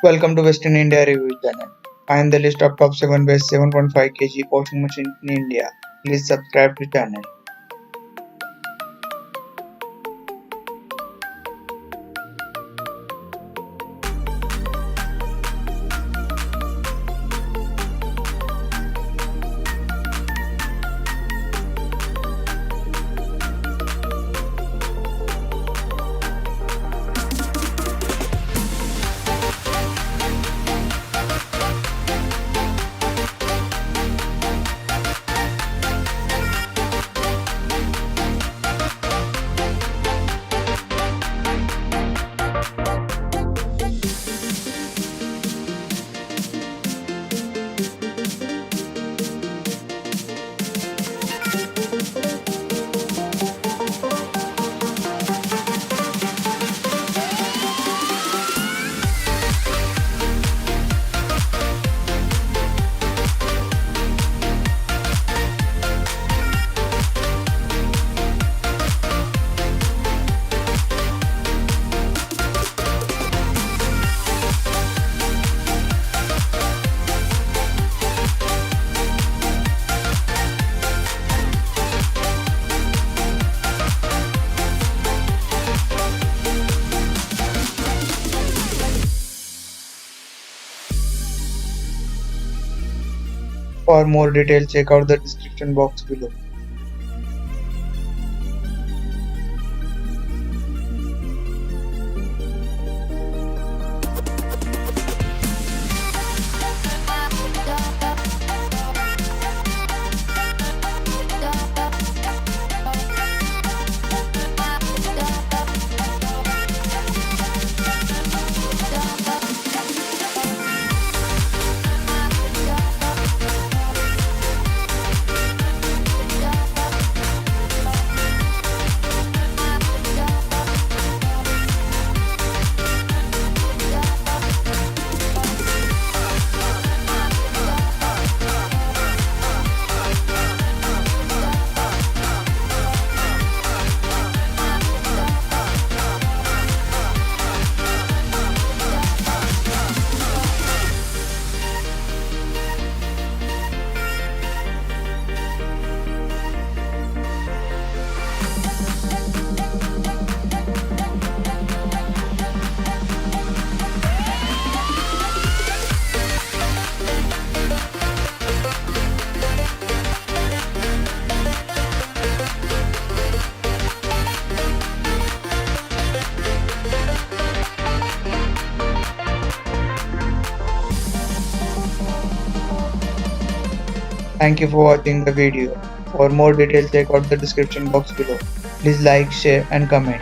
Welcome to Western India Review channel. Find the list of top 7 best 7.5 kg washing machine in India. Please subscribe to channel. For more details, check out the description box below. Thank you for watching the video. For more details, check out the description box below. Please like, share and comment.